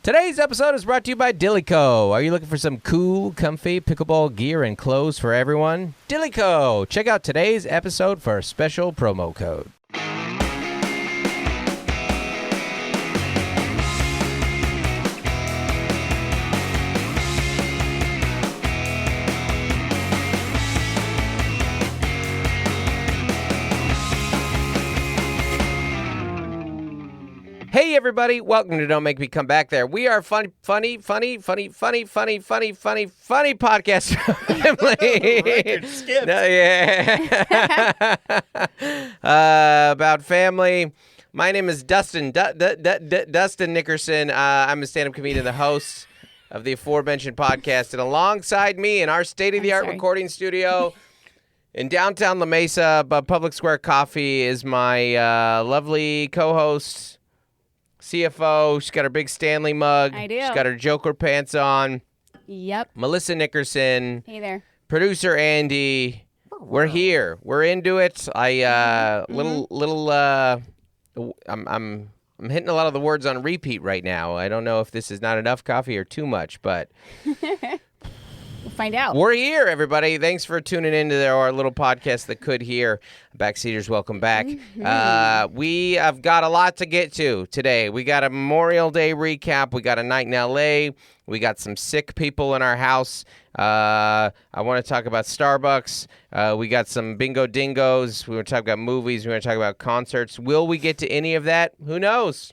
Today's episode is brought to you by Dillyco. Are you looking for some cool, comfy pickleball gear and clothes for everyone? Dillyco. Check out today's episode for a special promo code. Hey everybody, welcome to Don't Make Me Come Back There. We are funny podcast family. Record skipped. No, yeah. About family. My name is Dustin. Dustin Nickerson. I'm a stand-up comedian, the host of the aforementioned podcast, and alongside me in our state-of-the-art recording studio in downtown La Mesa, above Public Square Coffee, is my lovely co-host. CFO, she's got her big Stanley mug. I do. She's got her Joker pants on. Yep. Melissa Nickerson. Hey there. Producer Andy. We're here. We're into it. I'm hitting a lot of the words on repeat right now. I don't know if this is not enough coffee or too much, but We'll find out. we're here, everybody. Thanks for tuning into our little podcast that could hear. Backseaters, welcome back. We have got a lot to get to today. We got a Memorial Day recap. We got a night in L.A. We got some sick people in our house. I want to talk about Starbucks. We got some bingo dingos. We want to talk about movies. We want to talk about concerts. Will we get to any of that? Who knows?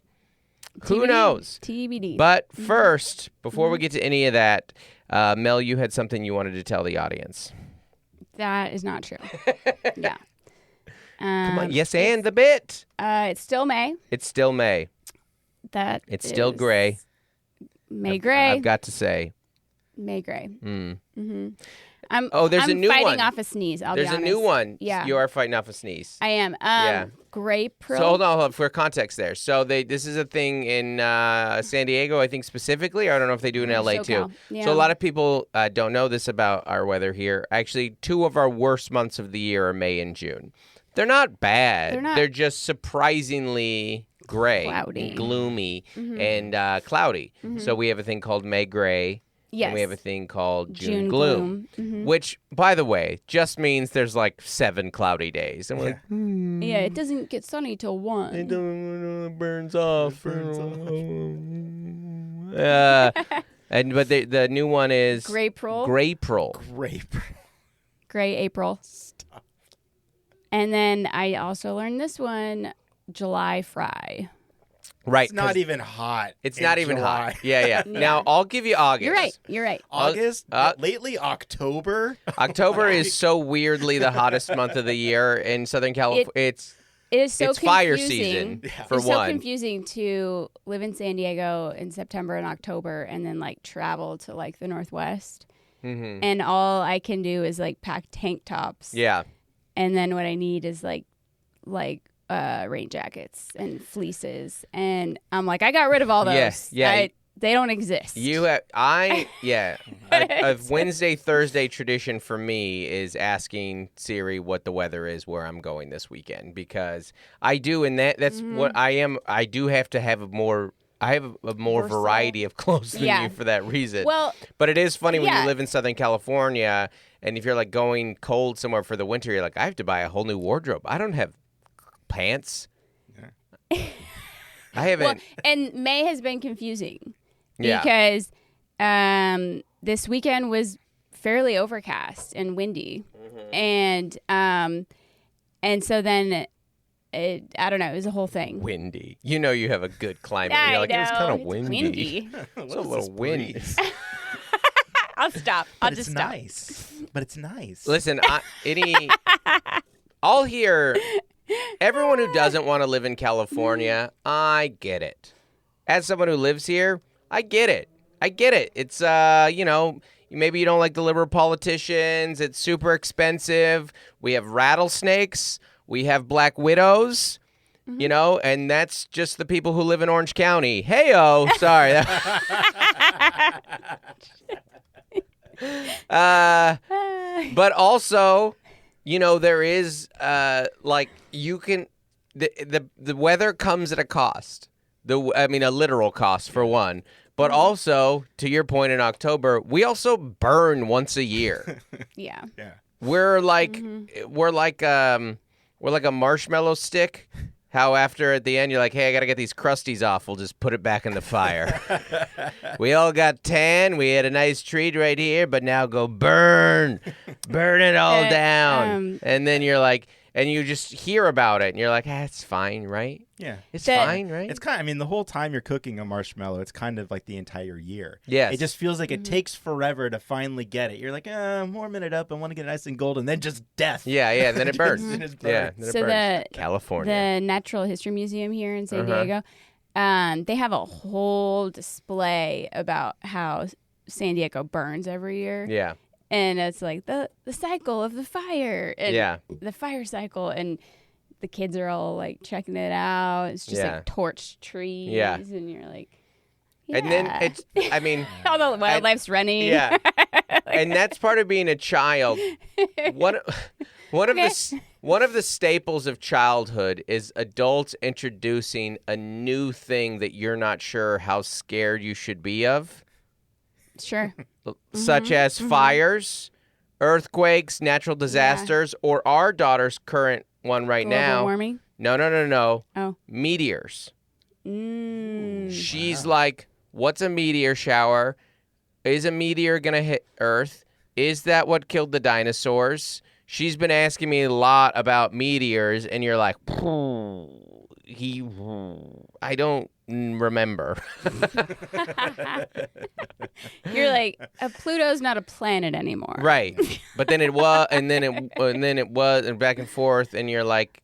Who knows? TBD. But first, before we get to any of that, Mel, you had something you wanted to tell the audience. That is not true. Yeah. Come on, yes, and the bit. It's still May. It's still May. It's still gray. May gray. I've got to say. May gray. Mm. Mm-hmm. There's a new one. I'm fighting off a sneeze. There's a new one. Yeah. You are fighting off a sneeze. I am. Yeah. Grape. So hold on for context there. So this is a thing in San Diego, I think specifically. I don't know if they do in LA too. Yeah. So a lot of people don't know this about our weather here. Actually, two of our worst months of the year are May and June. They're not bad. They're just surprisingly gray, cloudy, and gloomy, and cloudy. Mm-hmm. So we have a thing called May gray. Yes. And we have a thing called June gloom, which, by the way, just means there's like 7 cloudy days. And we're like, yeah, it doesn't get sunny till 1. It burns off. But the new one is Graypril. Gray April. Stop. And then I also learned this one, July Fry. Right. It's not even hot. It's not even July. hot. Yeah. Now, I'll give you August. You're right. August? Lately, October? October is so weirdly the hottest month of the year in Southern California. It is so it's confusing. fire season, for it's one. so confusing to live in San Diego in September and October and then, like, travel to, like, the Northwest. Mm-hmm. And all I can do is, like, pack tank tops. Yeah. And then what I need is, like rain jackets and fleeces, and I'm like, I got rid of all those. Yeah. They don't exist. A Wednesday, Thursday tradition for me is asking Siri what the weather is where I'm going this weekend, because I do, and that's what I am. I do have to have I have a more variety of clothes than you for that reason. Well, but it is funny when you live in Southern California, and if you're like going cold somewhere for the winter, you're like, I have to buy a whole new wardrobe. I don't have pants. I haven't. Well, and May has been confusing because this weekend was fairly overcast and windy, and so then I don't know. It was a whole thing. Windy. You know, you have a good climate. You're like, it was kind of windy. It's a little windy. I'll stop. I'll just stop. But it's nice. Listen, I'll hear. Everyone who doesn't want to live in California, I get it. As someone who lives here, I get it. It's, maybe you don't like the liberal politicians. It's super expensive. We have rattlesnakes. We have black widows, and that's just the people who live in Orange County. Hey-oh. Sorry. But also, there is, you can, the weather comes at a cost. A literal cost for one, But also, to your point, in October, we also burn once a year. Yeah. Yeah. We're like a marshmallow stick. How after at the end you're like, hey, I gotta get these crusties off. We'll just put it back in the fire. We all got tan. We had a nice treat right here, but now go burn it all down. And then you're like, and you just hear about it, and you're like, it's fine, right? Yeah. It's fine, right? It's kind of, I mean, the whole time you're cooking a marshmallow, it's kind of like the entire year. Yes. It just feels like it takes forever to finally get it. You're like, warming it up. I want to get it nice and golden. Then just death. Yeah, and then it burns. Then it's Yeah, burned. then it So burns. California. the Natural History Museum here in San Diego, they have a whole display about how San Diego burns every year. Yeah. And it's like the cycle of the fire. And the fire cycle. And the kids are all like checking it out. It's just like torched trees. Yeah. And you're like, And then it's, I mean, all the wildlife's running. yeah. And that's part of being a child. One of the staples of childhood is adults introducing a new thing that you're not sure how scared you should be of. Sure. Such as fires, earthquakes, natural disasters, or our daughter's current one right Global now. warming? No. Oh. Meteors. Mm. She's like, what's a meteor shower? Is a meteor going to hit Earth? Is that what killed the dinosaurs? She's been asking me a lot about meteors, and you're like, I don't remember. You're like, Pluto's not a planet anymore. Right. But then it was, and then it was, and back and forth, and you're like,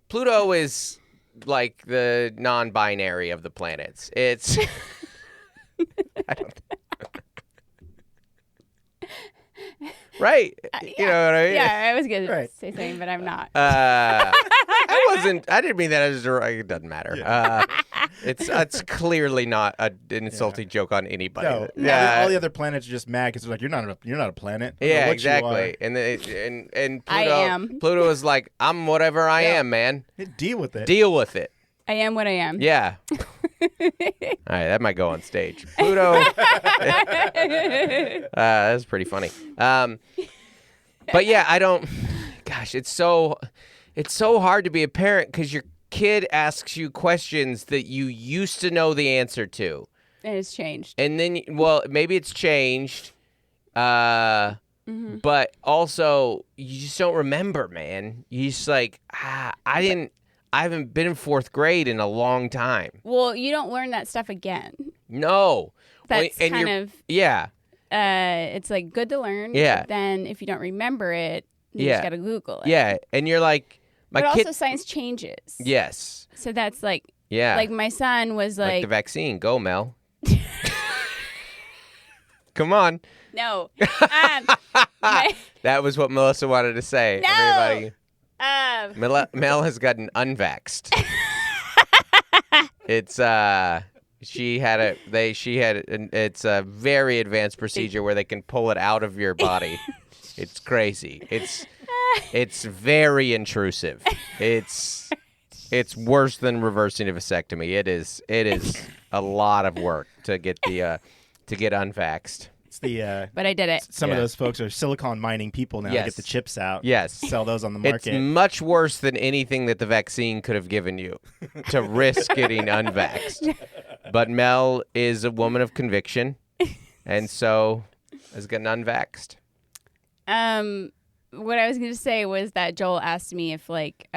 Pluto is like the non-binary of the planets. It's, I don't. Right. You know what I mean? Yeah, I was going Right. to say something, but I'm not. I didn't mean that as it doesn't matter. Yeah. It's clearly not an insulting joke on anybody. No, Yeah. all the other planets are just mad because they're like, you're not a planet. I don't know Yeah, what you exactly. are. And Pluto, I am. Pluto is like, I'm whatever I Yeah. am, man. Deal with it. Deal with it. I am what I am. Yeah. All right, that might go on stage. Pluto. That's pretty funny. But yeah, I don't. Gosh, it's so hard to be a parent because your kid asks you questions that you used to know the answer to, And it's changed. and then maybe it's changed, but also you just don't remember, man. You just like I haven't been in fourth grade in a long time. Well, you don't learn that stuff again. No. That's And kind you're- of, Yeah. it's like good to learn. Yeah. But then if you don't remember it, you Yeah. just got to Google it. Yeah. And you're like, my But kid. also science changes. Yes. So that's like, Yeah. like my son was Like like, the vaccine. Go, Mel. Come on. no. That was what Melissa wanted to say. No. Everybody. Mel has gotten unvaxxed. It's it's a very advanced procedure where they can pull it out of your body. It's crazy. It's very intrusive. It's worse than reversing a vasectomy. It is a lot of work to get unvaxxed. It's the but I did it. some Yeah. of those folks are silicon mining people now to Yes. get the chips out. Yes. Sell those on the It's market. much worse than anything that the vaccine could have given you to risk getting unvaxxed. But Mel is a woman of conviction, and so has gotten unvaxxed. What I was going to say was that Joel asked me if like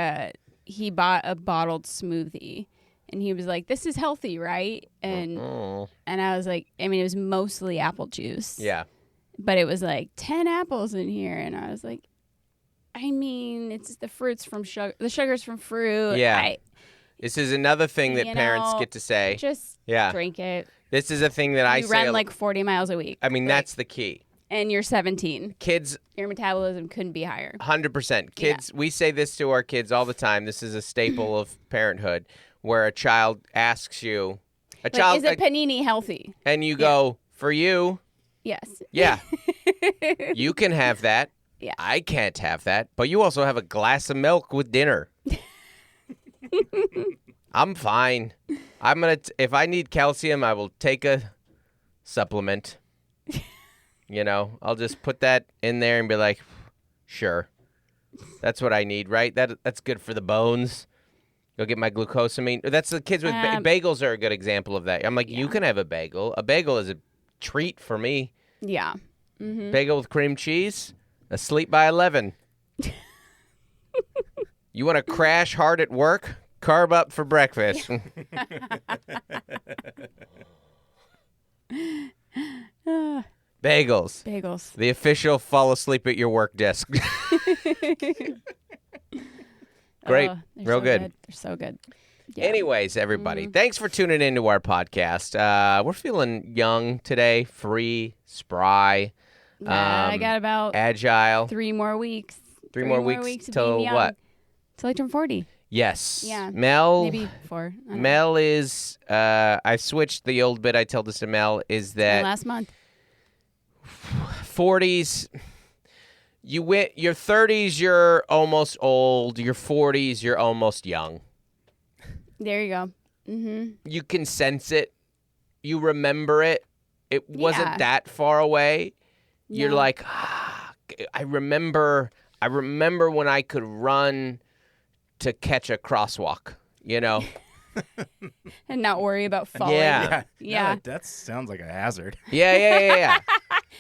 he bought a bottled smoothie. And he was like, "This is healthy, right?" And I was like, I mean, it was mostly apple juice. Yeah. But it was like 10 apples in here. And I was like, I mean, it's the fruits from the sugars from fruit. Yeah. This is another thing that You parents know, get to say. Just Yeah. drink it. This is a thing that I You say. run like 40 miles a week. I mean, that's the key. And you're 17. Kids, Your metabolism couldn't be higher. 100%. Kids, we say this to our kids all the time. This is a staple of parenthood, where a child asks you, Like, is a panini healthy? and you go, for you, Yes. yeah, you can have that. Yeah. I can't have that. But you also have a glass of milk with dinner. I'm fine. If I need calcium, I will take a supplement. I'll just put that in there and be like, sure. That's what I need, right? That's good for the bones. Go get my glucosamine. That's the kids with bagels are a good example of that. I'm like, you can have a bagel. A bagel is a treat for me. Yeah. Mm-hmm. Bagel with cream cheese, asleep by 11. You want to crash hard at work? Carb up for breakfast. Bagels. The official fall asleep at your work desk. Great. Real good. They're so good. Yeah. Anyways, everybody, thanks for tuning into our podcast. We're feeling young today, free, spry, I got about agile. 3 more weeks. 3 more weeks to till being young. what? Till I turn 40. Yes. Yeah. Mel. Maybe 4. Mel is. I switched the old bit I told this to Mel is that last month. 40s. You went. Your 30s, you're almost old. Your 40s, you're almost young. There you go. Mm-hmm. You can sense it. You remember it. It wasn't that far away. No. You're like, I remember when I could run to catch a crosswalk, And not worry about falling. Yeah. No, that sounds like a hazard. Yeah.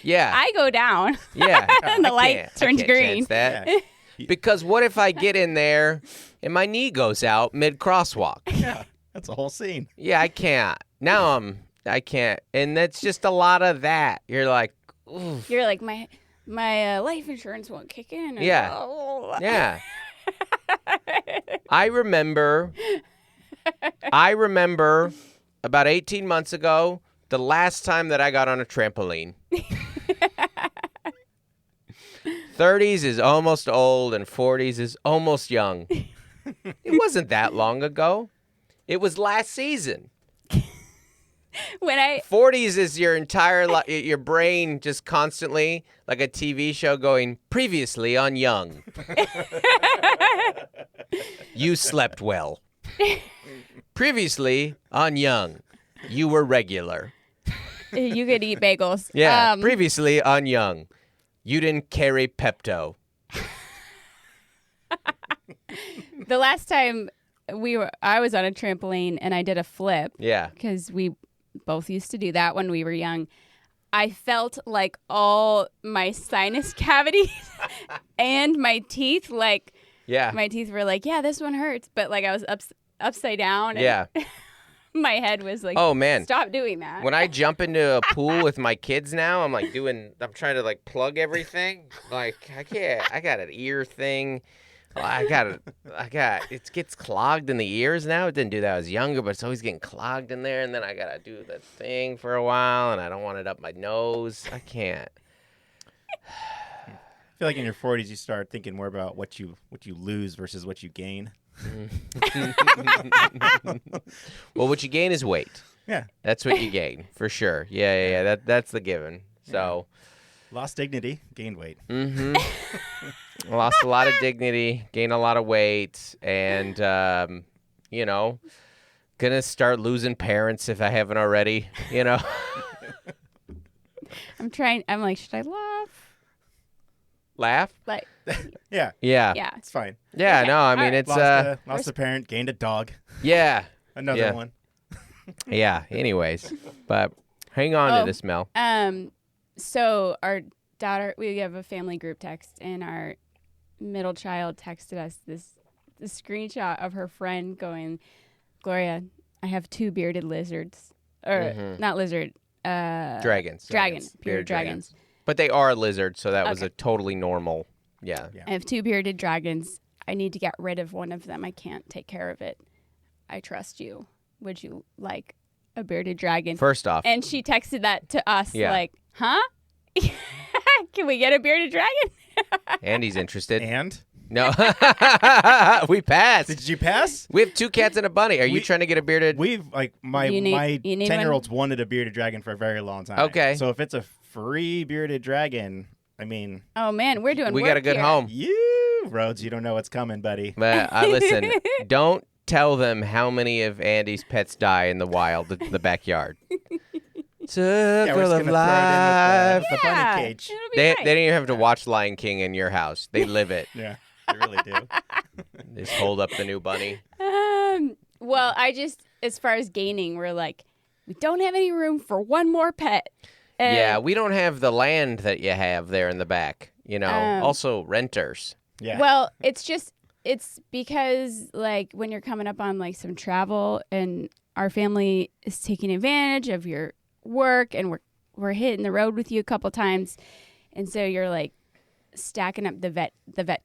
Yeah. I go down. Yeah. And the light turns green. That. Yeah. Because what if I get in there and my knee goes out mid-crosswalk? Yeah, that's a whole scene. Yeah, I can't. Now I can't. And that's just a lot of that. You're like, oof. You're like, my life insurance won't kick in. Yeah. Yeah. I remember about 18 months ago, the last time that I got on a trampoline. 30s is almost old and 40s is almost young. It wasn't that long ago. It was last season. 40s is your entire your brain just constantly like a TV show going previously on Young. You slept well. Previously on Young, you were regular. You could eat bagels. Yeah. Previously on Young, you didn't carry Pepto. The last time I was on a trampoline and I did a flip. Yeah. Because we both used to do that when we were young. I felt like all my sinus cavities and my teeth, my teeth were like, yeah, this one hurts. But like I was upside down. And yeah. My head was like, oh man, stop doing that. When I jump into a pool with my kids now, I'm trying to like plug everything. Like I can't, I got an ear thing. It gets clogged in the ears now. It didn't do that when I was younger, but it's always getting clogged in there. And then I got to do that thing for a while, and I don't want it up my nose. I can't. I feel like in your 40s, you start thinking more about what you lose versus what you gain. Well, what you gain is weight. Yeah. That's what you gain, for sure. Yeah. That's the given. So. Lost dignity, gained weight. Mm-hmm. Lost a lot of dignity, gained a lot of weight, and, gonna start losing parents if I haven't already, I'm like, should I laugh? Laugh? Like, yeah. It's fine. Yeah, okay. No, I mean, right. it's, lost a parent, gained a dog. Yeah. Another one. Yeah, anyways, but hang on to this, Mel. So our daughter, we have a family group text, and our middle child texted us this screenshot of her friend going, Gloria, I have 2 bearded lizards. Or not lizard. Dragons. Bearded dragons. But they are lizards, so that was a totally normal, yeah. I have 2 bearded dragons. I need to get rid of one of them. I can't take care of it. I trust you. Would you like a bearded dragon? First off. And she texted that to us like, huh? Can we get a bearded dragon? Andy's interested. And? No. We passed. Did you pass? We have 2 cats and a bunny. Are you trying to get a bearded? We've, my 10-year-olds wanted a bearded dragon for a very long time. Okay. So if it's a free bearded dragon, I mean. Oh, man, we're doing We work got a good here. home. Rhodes, you don't know what's coming, buddy. But listen, don't tell them how many of Andy's pets die in the wild, the backyard. Circle Yeah, we're just of gonna life. throw it in with the bunny cage. It'll be They nice. don't even have to watch Lion King in your house. They live it. Yeah, they really do. They just hold up the new bunny. Well, as far as gaining, we're like, we don't have any room for one more pet. And Yeah, we don't have the land that you have there in the back. Also renters. Yeah. Well, it's because like when you're coming up on like some travel and our family is taking advantage of your work and we're hitting the road with you a couple times, and so you're like stacking up the vet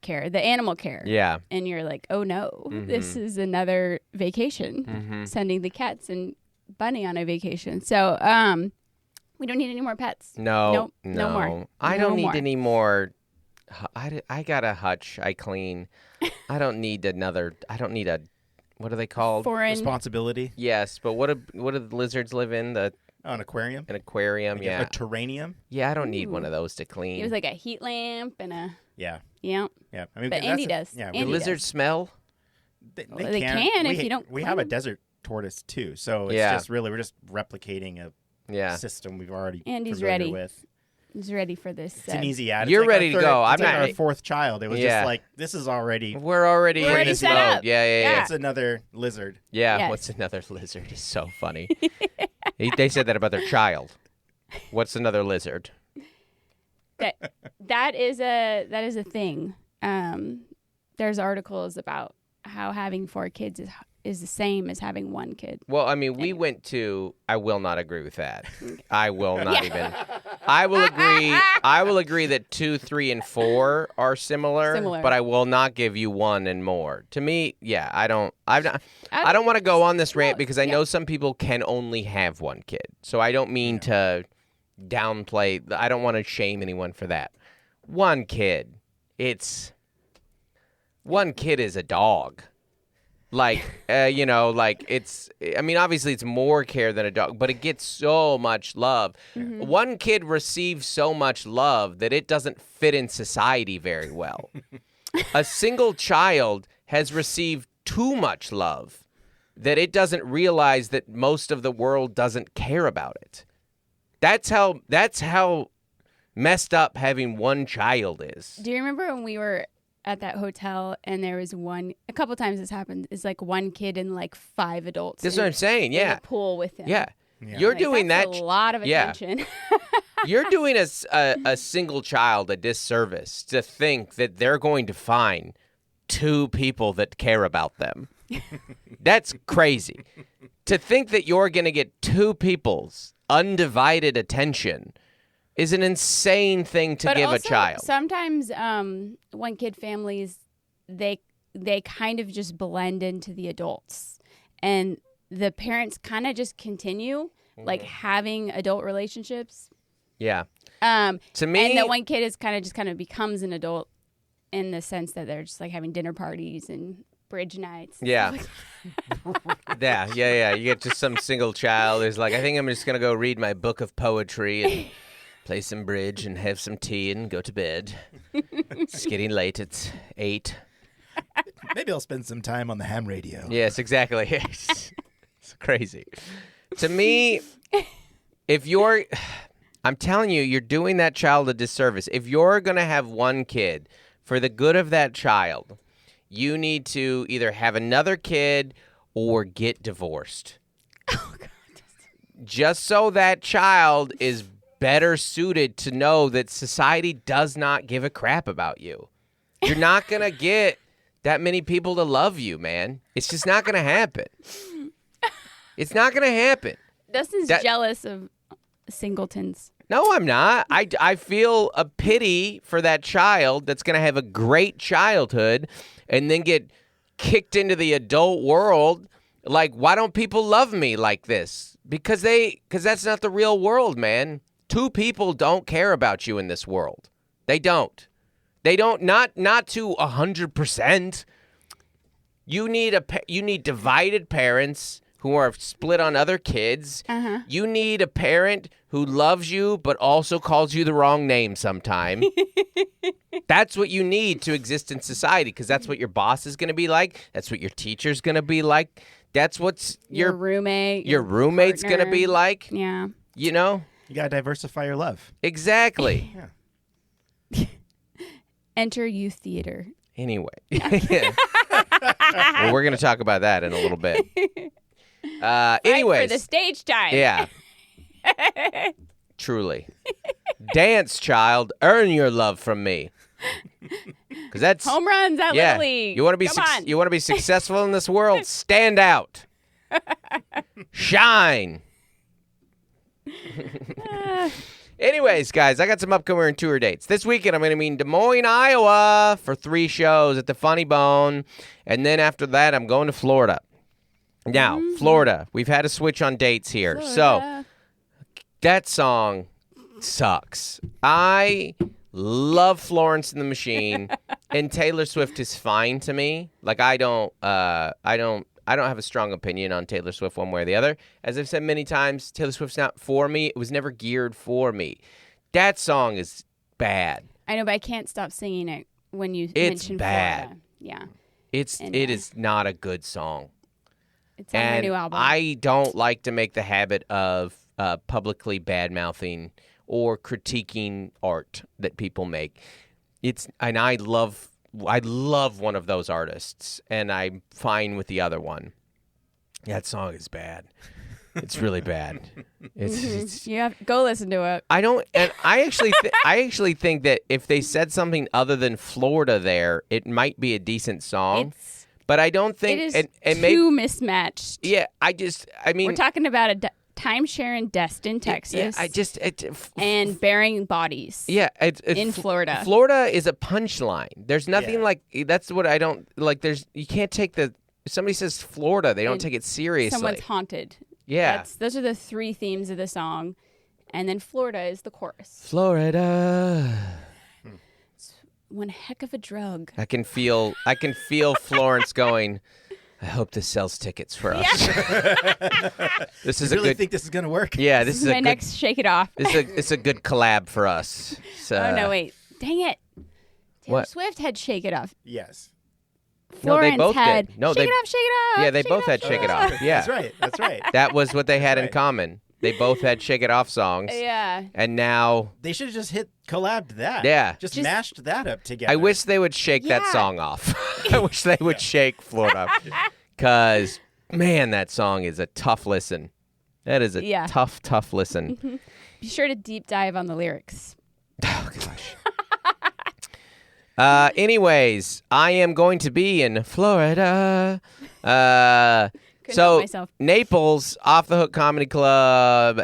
care, the animal care. Yeah. And you're like, oh no, this is another vacation, sending the cats and bunny on a vacation. So we don't need any more pets. No. Nope, no more. I No don't need more. any more. I got a hutch. I clean. I don't need another. I don't need a. What are they called? Foreign. Responsibility. Yes, but what do the lizards live in? An aquarium. An aquarium. Yeah. A terrarium. Yeah, I don't need one of those to clean. It was like a heat lamp and a Yeah. yeah. Yeah. I mean, But Andy does. Yeah. Andy Do does. lizards smell? They can if you don't We clean have a them. desert tortoise too, so it's Yeah. just really we're just replicating a Yeah. system we've already Andy's familiar ready. with. He's ready for this. It's an easy ad. It's You're like ready to go. I'm It's like not- our fourth child. It was Yeah. just like this is already. We're already We're in already this set mode. up. Yeah. Yeah. It's another lizard. Yeah, Yes. what's another lizard is so funny. They said that about their child. What's another lizard? that is a thing. There's articles about how having 4 kids is the same as having 1 kid. Well, I mean, we went to. I will not agree with that. I will not even. I will agree. I will agree that 2, 3, and 4 are similar. But I will not give you 1 and more. To me, yeah, I don't. I don't want to go on this rant because I know some people can only have 1 kid. So I don't mean to downplay. I don't want to shame anyone for that. 1 kid. It's 1 kid is a dog. Like, like it's, I mean, obviously it's more care than a dog, but it gets so much love. 1 kid receives so much love that it doesn't fit in society very well. A single child has received too much love that it doesn't realize that most of the world doesn't care about it. That's how messed up having 1 child is. Do you remember when we were at that hotel and there was a couple times this happened, it's like 1 kid and like 5 adults. That's what I'm saying. in Yeah. the pool with him. Yeah. Yeah. You're Like, doing that's that. a lot of yeah. attention. You're doing a single child a disservice to think that they're going to find 2 people that care about them. That's crazy. To think that you're going to get 2 people's undivided attention is an insane thing to But give also, a child. Sometimes 1 kid families, they kind of just blend into the adults, and the parents kind of just continue like having adult relationships. Yeah. To me, And the 1 kid is kind of becomes an adult in the sense that they're just like having dinner parties and bridge nights. and Yeah. stuff like yeah. You get just some single child who's like, I think I'm just going to go read my book of poetry and play some bridge and have some tea and go to bed. It's getting late. It's 8. Maybe I'll spend some time on the ham radio. Yes, exactly. It's crazy. To me, I'm telling you, you're doing that child a disservice. If you're going to have 1 kid, for the good of that child, you need to either have another kid or get divorced. Oh, God. Just so that child is better suited to know that society does not give a crap about you. You're not going to get that many people to love you, man. It's just not going to happen. It's not going to happen. Dustin's jealous of singletons. No, I'm not. I feel a pity for that child that's going to have a great childhood and then get kicked into the adult world. Like, why don't people love me like this? Because that's not the real world, man. 2 people don't care about you in this world. They don't. They don't, not to 100%. You need divided parents who are split on other kids. Uh-huh. You need a parent who loves you but also calls you the wrong name sometime. That's what you need to exist in society, because that's what your boss is going to be like. That's what your teacher's going to be like. That's what's Your roommate. your roommate's going to partner. be like. Yeah. You know? You gotta diversify your love. Exactly. Yeah. Enter youth theater. Anyway. Well, we're going to talk about that in a little bit. Anyways. For the stage time. Yeah. Truly. Dance, child. Earn your love from me. Because that's Home runs at Little League. You want to be Come on. you want to be successful in this world? Stand out. Shine. Anyways, guys, I got some upcoming tour dates. This weekend, I'm going to be in Des Moines, Iowa for 3 shows at the Funny Bone. And then after that, I'm going to Florida. Now, Florida, we've had a switch on dates here. Florida. So that song sucks. I love Florence and the Machine, and Taylor Swift is fine to me. Like, I don't have a strong opinion on Taylor Swift one way or the other. As I've said many times, Taylor Swift's not for me. It was never geared for me. That song is bad. I know, but I can't stop singing it when you It's mention bad. Florida. Yeah. It is not a good song. It's on her new album. I don't like to make the habit of publicly bad-mouthing or critiquing art that people make. I love one of those artists, and I'm fine with the other one. That song is bad. It's really bad. It's you have go listen to it. I actually think that if they said something other than Florida there, it might be a decent song. But I don't think it is too mismatched. Yeah, I mean, we're talking about a timeshare in Dustin, Texas. Yeah, and burying bodies. Yeah, in Florida. Florida is a punchline. There's nothing like that's what I don't like. You can't take if somebody says Florida, they don't take it seriously. Someone's haunted. Yeah, those are the 3 themes of the song, and then Florida is the chorus. Florida. It's one heck of a drug. I can feel Florence going, I hope this sells tickets for us. This is you really think this is gonna work? Yeah, this is my next Shake It Off. It's a good collab for us. Oh no, wait, dang it! Taylor What? Swift had Shake It Off. Yes. Florence they both had did. No, Shake It Off, Shake It Off. Yeah, they both had Shake It Off. Yeah, That's right. that was what they had in right. common. They both had Shake It Off songs. Yeah. And now They should have just collabed that. Yeah. Just mashed that up together. I wish they would shake that Yeah. song off. I wish they would shake Florida. Because, man, that song is a tough listen. That is a tough listen. Be sure to deep dive on the lyrics. Oh, gosh. Anyways, I am going to be in Florida. Couldn't help myself. Naples, Off the Hook Comedy Club,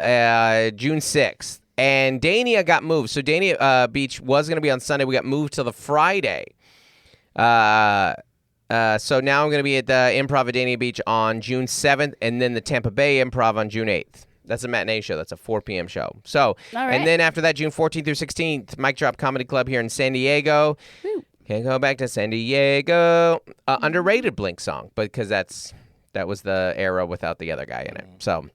June 6th. And Dania got moved. So Dania Beach was going to be on Sunday. We got moved to the Friday. So now I'm going to be at the Improv at Dania Beach on June 7th, and then the Tampa Bay Improv on June 8th. That's a matinee show. That's a 4 p.m. show. So, All right. And then after that, June 14th through 16th, Mic Drop Comedy Club here in San Diego. Woo. Can't go back to San Diego. Underrated Blink song, because that was the era without the other guy in it. So,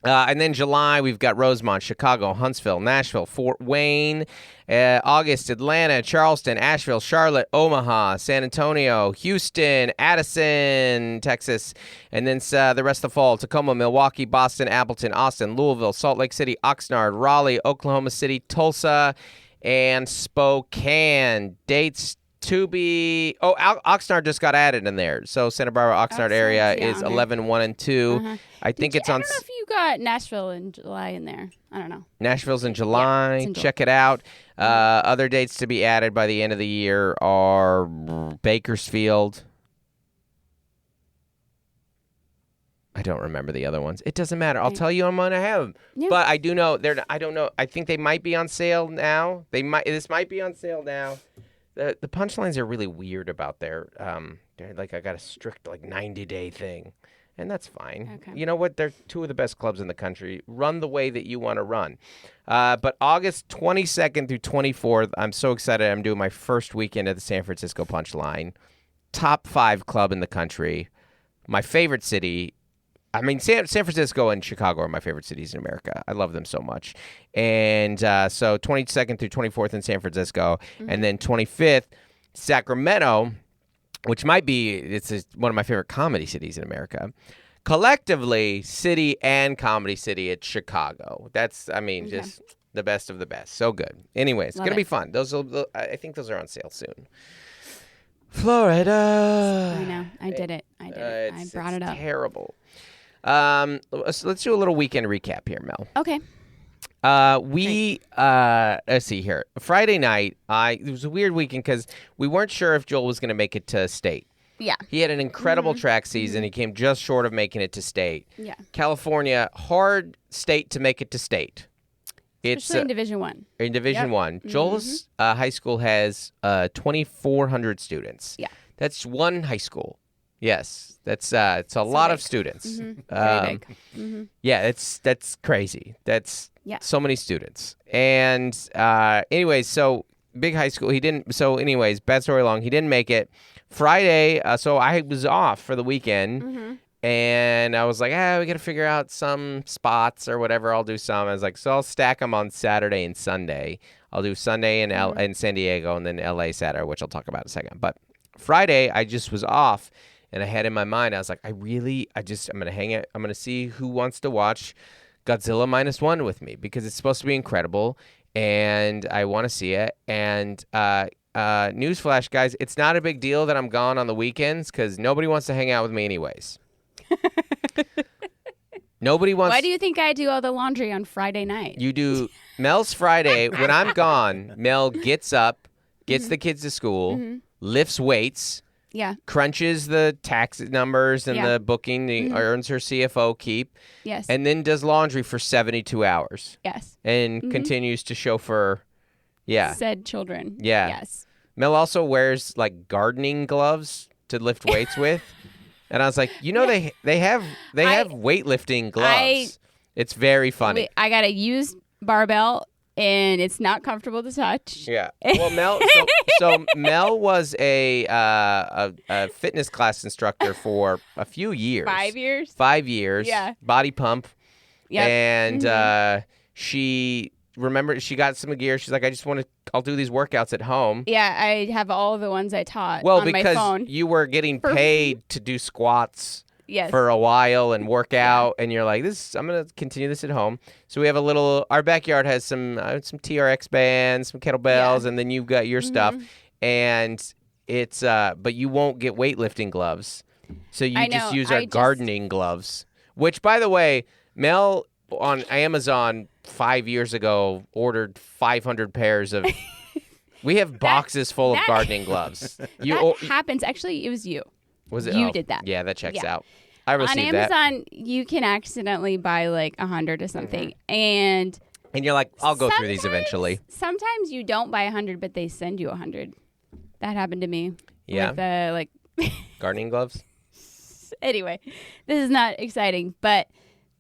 and then July, we've got Rosemont, Chicago, Huntsville, Nashville, Fort Wayne, August, Atlanta, Charleston, Asheville, Charlotte, Omaha, San Antonio, Houston, Addison, Texas, and then the rest of the fall, Tacoma, Milwaukee, Boston, Appleton, Austin, Louisville, Salt Lake City, Oxnard, Raleigh, Oklahoma City, Tulsa, and Spokane. Dates to be... Oh, Oxnard just got added in there. So Santa Barbara, Oxnard area is 11, 1, and 2. I think it's on... I don't know if you got Nashville in July in there. I don't know. Nashville's in July. Yeah, it's in July. Check it out. Other dates to be added by the end of the year are Bakersfield. I don't remember the other ones. It doesn't matter. I'll tell you them when I have them. Yeah. But I do know I don't know. I think they might be on sale now. This might be on sale now. The punchlines are really weird about they're like I got a strict 90-day thing. And that's fine. Okay. You know what? They're 2 of the best clubs in the country. Run the way that you want to run. But August 22nd through 24th, I'm so excited. I'm doing my first weekend at the San Francisco Punchline. Top 5 club in the country. My favorite city. I mean, San Francisco and Chicago are my favorite cities in America. I love them so much. And so 22nd through 24th in San Francisco. Mm-hmm. And then 25th, Sacramento, which might be, it's one of my favorite comedy cities in America. collectively, City and Comedy City at Chicago. That's, just the best of the best. So good. Anyway, it's going to be fun. I think those are on sale soon. Florida. I know. I did it. I brought it up. Terrible. Let's do a little weekend recap here, Mel. Okay. Let's see here. Friday night, it was a weird weekend because we weren't sure if Joel was going to make it to state. Yeah. He had an incredible track season. He came just short of making it to state. Yeah. California, hard state to make it to state. Especially in Division One. In Division One. Joel's high school has 2,400 students. Yeah. That's one high school. Yes. It's a lot of students. Very big. Yeah, that's crazy. That's so many students. And anyways, so big high school. He didn't. So anyways, bad story long. He didn't make it. Friday, so I was off for the weekend. And I was like, we got to figure out some spots or whatever. I'll do some. I was like, so I'll stack them on Saturday and Sunday. I'll do Sunday in San Diego and then LA Saturday, which I'll talk about in a second. But Friday, I just was off. And I had in my mind, I was like, I'm going to hang it. I'm going to see who wants to watch Godzilla -1 with me because it's supposed to be incredible. And I want to see it. And newsflash, guys, it's not a big deal that I'm gone on the weekends because nobody wants to hang out with me anyways. Nobody wants. Why do you think I do all the laundry on Friday night? You do Mel's Friday. When I'm gone, Mel gets up, gets the kids to school, lifts weights, crunches the tax numbers and the booking, earns her CFO keep, and then does laundry for 72 hours. Yes. And continues to chauffeur. Yeah. Said children. Yeah. Yes. Mel also wears like gardening gloves to lift weights with. And I was like, they have weightlifting gloves. It's very funny. I got a used barbell, and it's not comfortable to touch. Yeah. Well, Mel. So Mel was a fitness class instructor for a few years. 5 years. 5 years. Yeah. Body pump. Yep. And she got some gear. She's like, I'll do these workouts at home. Yeah, I have all of the ones I taught on my phone. Well, because you were getting paid to do squats yes. for a while and work out, and you're like, I'm going to continue this at home. So we have our backyard has some TRX bands, some kettlebells, and then you've got your stuff. And it's, but you won't get weightlifting gloves. So you just use our gardening gloves, which, by the way, Mel on Amazon 5 years ago ordered 500 pairs of. We have boxes full of gardening gloves. That happens. Actually, it was you. Was it? You did that. Yeah, that checks out. I received that. On Amazon, you can accidentally buy like 100 or something, and you're like, I'll go through these eventually. Sometimes you don't buy 100, but they send you 100. That happened to me. Yeah. With gardening gloves. Anyway, this is not exciting, but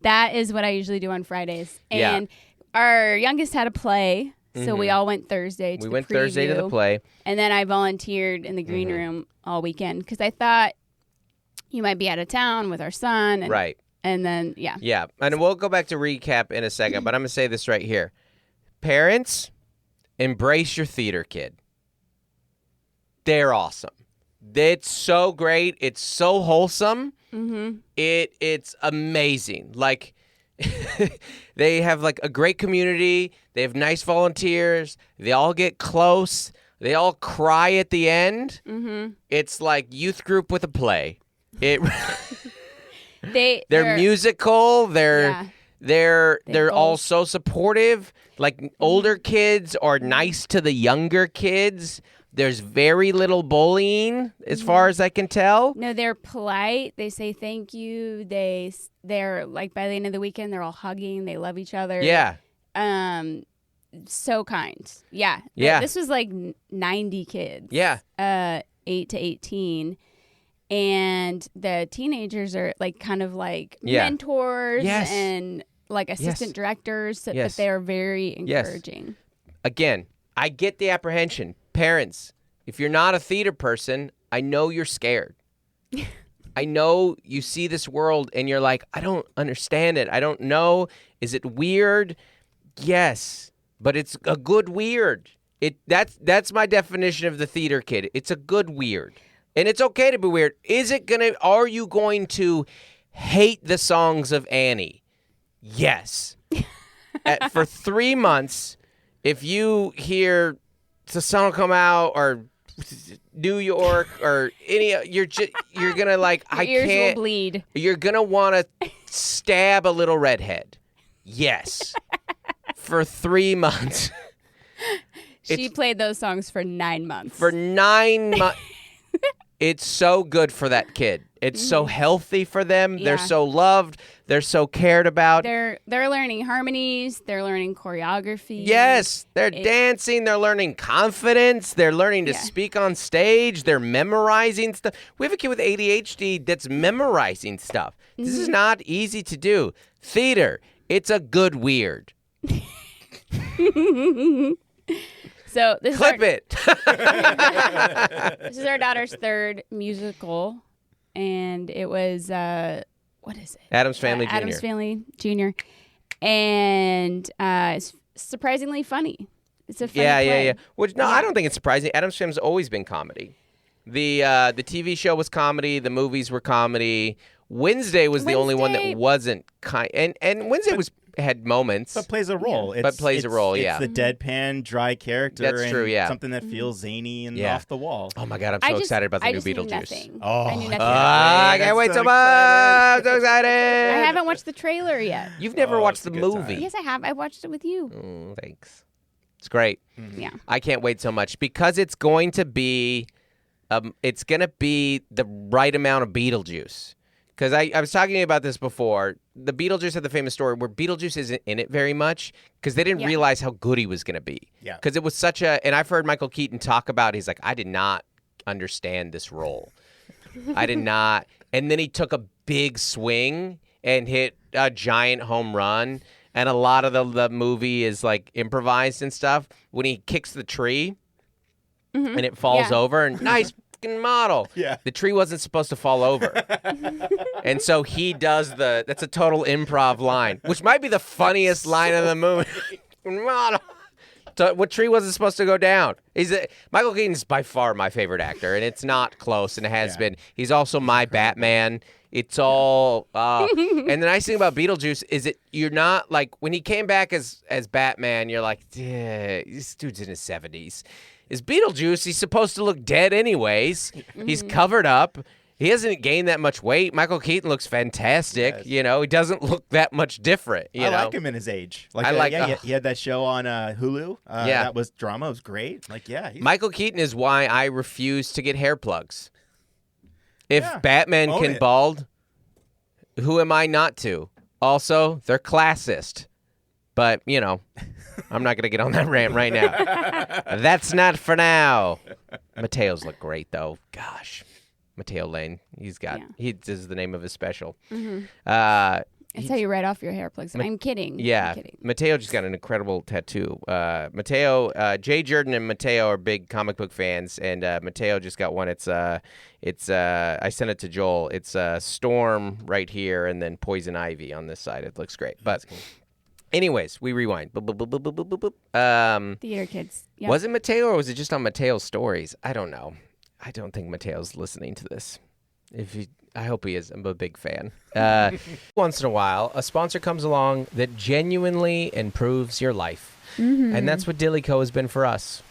that is what I usually do on Fridays. And our youngest had a play, so we all went Thursday to the preview. We went Thursday to the play. And then I volunteered in the green room all weekend because I thought you might be out of town with our son. And, right. And then, Yeah. And we'll go back to recap in a second, but I'm going to say this right here. Parents, embrace your theater kid. They're awesome. It's so great. It's so wholesome. It's amazing. Like, they have like a great community. They have nice volunteers. They all get close. They all cry at the end. It's like youth group with a play. They're musical. They're all so supportive. Like older kids are nice to the younger kids. There's very little bullying, as far as I can tell. No, they're polite. They say thank you. They're like by the end of the weekend, they're all hugging. They love each other. Yeah. So kind. Yeah. Yeah. This was like 90 kids. Yeah. 8 to 18. And the teenagers are like kind of like mentors and like assistant directors, but they're very encouraging. Again, I get the apprehension. Parents, if you're not a theater person, I know you're scared. I know you see this world and you're like, I don't understand it. I don't know. Is it weird? Yes, but it's a good weird. That's my definition of the theater kid. It's a good weird. And it's okay to be weird. Are you going to hate the songs of Annie. Yes. For 3 months, if you hear the song come out or New York or any, you're gonna like, Your I ears can't. will bleed. You're gonna want to stab a little redhead. Yes. For 3 months. She played those songs for 9 months. For 9 months. It's so good for that kid. It's so healthy for them. Yeah. They're so loved. They're so cared about. They're learning harmonies. They're learning choreography. Yes, they're dancing. They're learning confidence. They're learning to Yeah. speak on stage. They're memorizing stuff. We have a kid with ADHD that's memorizing stuff. This is not easy to do. Theater, it's a good weird. So this Clip it. This is our daughter's third musical, and it was what is it? Adam's Family Jr. Adam's Family Jr. And it's surprisingly funny. It's a funny play. Yeah. Which I don't think it's surprising. Adam's Family's always been comedy. The TV show was comedy. The movies were comedy. Wednesday was the only one that wasn't and Wednesday had moments. But plays a role. yeah. It's the deadpan, dry character. That's true, yeah. Something that feels zany and Yeah. off the wall. Oh my God, I'm so excited about the new knew Beetlejuice. nothing. Oh, I knew nothing. I can't wait so much. I'm so excited. I haven't watched the trailer yet. You've never watched the it's a good movie. time. Yes, I have. I watched it with you. Thanks. It's great. Yeah. I can't wait so much because it's going to be the right amount of Beetlejuice. Because I was talking to you about this before. The Beetlejuice had the famous story where Beetlejuice isn't in it very much because they didn't realize how good he was going to be. Yeah. Because it was such a, and I've heard Michael Keaton talk about, he's like, I did not understand this role. I did not. And then he took a big swing and hit a giant home run. And a lot of the movie is like improvised and stuff. When he kicks the tree and it falls over, and nice fucking model. Yeah. The tree wasn't supposed to fall over. And so he does that's a total improv line, which might be the funniest line of the movie. Model. So what tree wasn't supposed to go down? Michael Keaton's by far my favorite actor, and it's not close, and it has been. He's also my Batman. It's all. And the nice thing about Beetlejuice is you're not like when he came back as Batman. You're like, yeah, this dude's in his 70s. Is Beetlejuice? He's supposed to look dead anyways. He's covered up. He hasn't gained that much weight. Michael Keaton looks fantastic. Yes. You know, he doesn't look that much different. You I know? like him in his age. He had that show on Hulu. That was drama. It was great. Michael Keaton is why I refuse to get hair plugs. If Yeah, Batman own can it. bald, who am I not to? Also, they're classist. But, you know, I'm not going to get on that rant right now. That's not for now. Mateo's look great, though. Gosh. Mateo Lane. He this is the name of his special. That's how you write off your hair plugs. I'm kidding. Yeah. I'm kidding. Mateo just got an incredible tattoo. Jay Jordan and Mateo are big comic book fans, and Mateo just got one. It's I sent it to Joel. It's Storm right here, and then Poison Ivy on this side. It looks great. But anyways, we rewind. Theater kids. Yeah. Was it Mateo, or was it just on Mateo's stories? I don't know. I don't think Mateo's listening to this. I hope he is. I'm a big fan. Once in a while, a sponsor comes along that genuinely improves your life. And that's what Dillyco has been for us.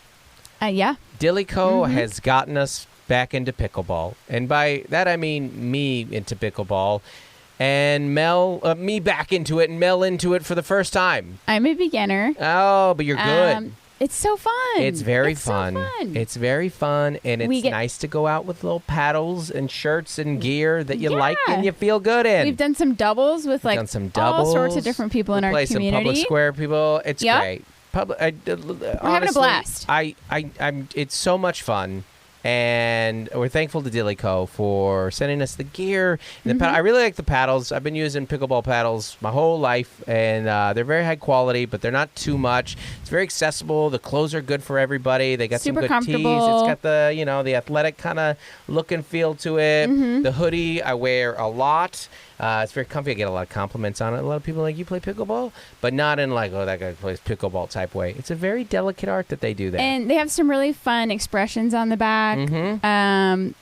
Yeah. Dillyco has gotten us back into pickleball. And by that, I mean me into pickleball. And me back into it, and Mel into it for the first time. I'm a beginner. Oh, but you're good. It's so fun. It's very so fun. It's very fun, and it's nice to go out with little paddles and shirts and gear that you like and you feel good in. We've done some doubles with all sorts of different people in our play community. Some public square people. It's great. We're having a blast. It's so much fun. And we're thankful to Dillyco for sending us the gear. And I really like the paddles. I've been using pickleball paddles my whole life, and they're very high quality, but they're not too much. It's very accessible. The clothes are good for everybody. They got Super some good comfortable. tees. It's got the athletic kind of look and feel to it. The hoodie I wear a lot. It's very comfy. I get a lot of compliments on it. A lot of people are like, you play pickleball? But not in like, oh, that guy plays pickleball type way. It's a very delicate art that they do there. And they have some really fun expressions on the back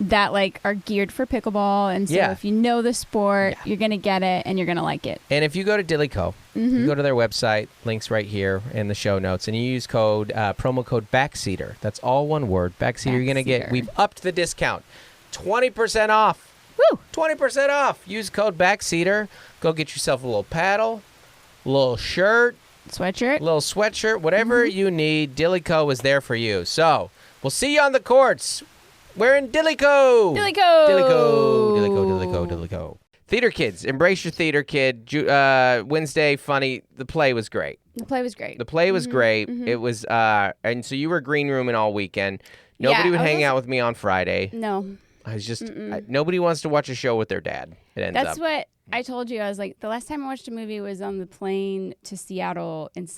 that like are geared for pickleball. And so if you know the sport, you're going to get it and you're going to like it. And if you go to Dillyco, you go to their website, links right here in the show notes, and you use promo code BACKSEATER. That's all one word. BACKSEATER. You're going to get, we've upped the discount. 20% off. Woo! 20% off. Use code BACKSEATER. Go get yourself a little paddle, a little shirt, Sweatshirt. little sweatshirt, whatever you need. Dillyco is there for you. So we'll see you on the courts. We're in Dillyco. Dillyco. Theater kids, embrace your theater kid. Wednesday, funny. The play was great. The play was great. It was, and so you were green rooming all weekend. Nobody would hang out with me on Friday. No. I was just nobody wants to watch a show with their dad. That's what I told you. I was like, the last time I watched a movie was on the plane to Seattle in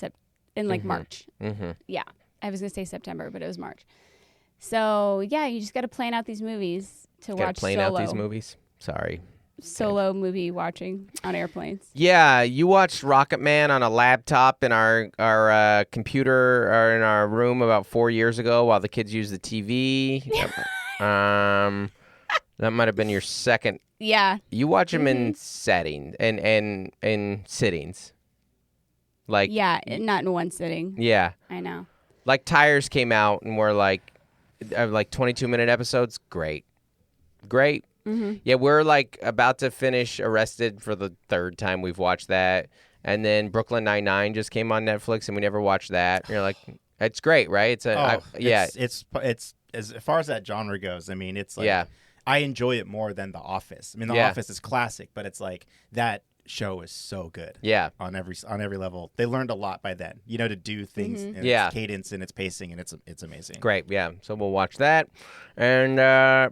March. Yeah, I was gonna say September, but it was March. So yeah, you just got to plan out these movies to watch. Plan out these movies. Sorry. Solo movie watching on airplanes. Yeah, you watched Rocket Man on a laptop in our computer or in our room about 4 years ago while the kids used the TV. That might have been your second. Yeah. You watch them in settings and sittings. Like not in one sitting. Yeah. I know. Like Tires came out and were like 22-minute episodes. Great. Yeah, we're like about to finish Arrested for the third time we've watched that. And then Brooklyn Nine-Nine just came on Netflix and we never watched that. And you're like, it's great, right? It's as far as that genre goes, I mean, it's like I enjoy it more than The Office. I mean, The Office is classic, but it's like that show is so good. Yeah. On every level. They learned a lot by then, to do things in its cadence and its pacing, and it's amazing. Great, yeah. So we'll watch that. And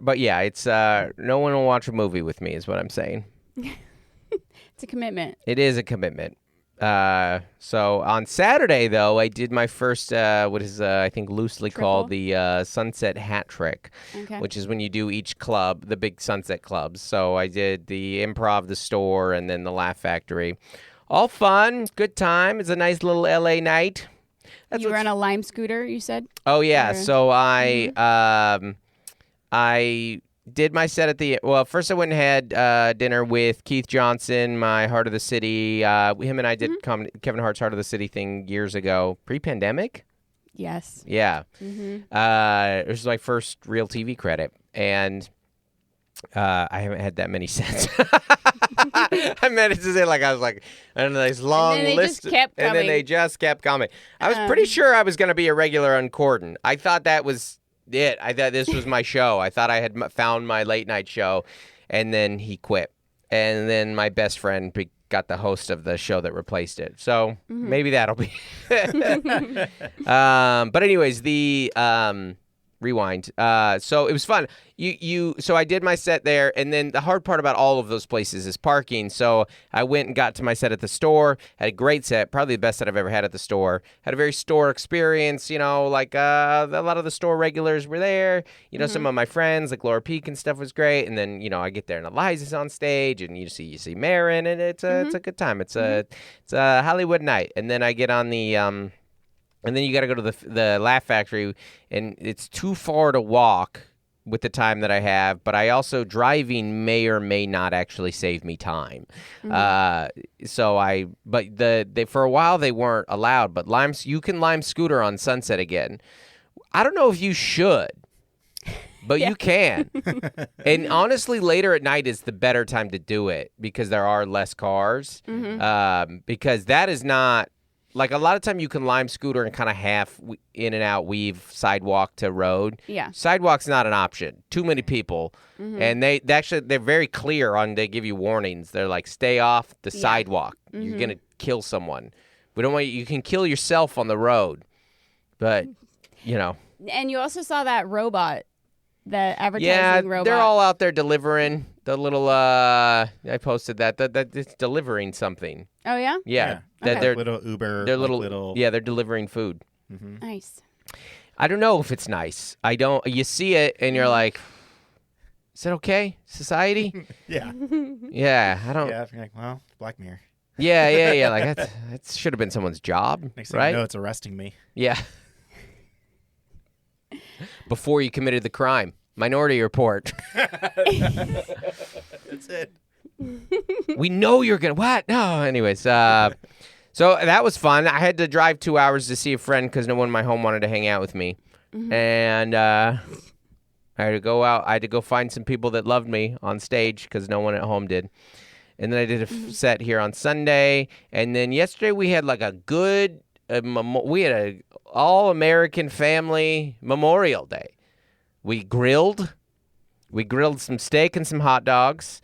but yeah, it's no one will watch a movie with me is what I'm saying. It's a commitment. It is a commitment. So on Saturday, though, I did my first, what is I think loosely called the Sunset Hat Trick, which is when you do each club, the big Sunset clubs. So I did the Improv, the Store, and then the Laugh Factory. All fun, good time. It's a nice little LA night. You were on a Lime scooter, you said? Oh yeah. So I did my set first I went and had dinner with Keith Johnson, my Heart of the City. Him and I did Kevin Hart's Heart of the City thing years ago, pre-pandemic. Yes. Yeah. It was my first real TV credit, and I haven't had that many sets. I meant it to say I was like, and this long list, and then they just kept coming. I was pretty sure I was going to be a regular on Corden. I thought that was it. I thought this was my show. I thought I had found my late night show, and then he quit. And then my best friend got the host of the show that replaced it. So maybe that'll be. But anyways, the rewind. So it was fun. So I did my set there, and then the hard part about all of those places is parking. So I went and got to my set at the Store. Had a great set, probably the best set I've ever had at the Store. Had a very Store experience. A lot of the Store regulars were there. Some of my friends like Laura Peak and stuff was great. And then I get there and Eliza's on stage, and you see Marin, and it's a good time. It's a Hollywood night. And then I get on the and then you got to go to the Laugh Factory, and it's too far to walk with the time that I have, but I also driving may or may not actually save me time. But for a while they weren't allowed, but you can Lime scooter on Sunset again. I don't know if you should, but you can. And honestly, later at night is the better time to do it because there are less cars. Because that is not. Like a lot of time you can Lime scooter and kind of half in and out weave sidewalk to road. Yeah. Sidewalk's not an option. Too many people. And they're very clear they give you warnings. They're like, stay off the sidewalk. You're going to kill someone. We don't want you can kill yourself on the road. But, And you also saw that robot, the advertising robot. They're all out there delivering the little, I posted that it's delivering something. Oh, yeah? Yeah. Okay. They're little Uber. They're little. Yeah, they're delivering food. Nice. I don't know if it's nice. You see it and you're like, Is it okay? Society? Yeah. Yeah, I don't. Yeah. You're like, well, Black Mirror. Yeah. Like that should have been someone's job, Next thing right? you know, it's arresting me. Yeah. Before you committed the crime. Minority Report. That's it. We know you're gonna. What? No. Anyways, so that was fun. I had to drive 2 hours to see a friend because no one in my home wanted to hang out with me, and I had to go out. I had to go find some people that loved me on stage because no one at home did. And then I did a set here on Sunday, and then yesterday we had like a good. We had a all-American family Memorial Day. We grilled some steak and some hot dogs,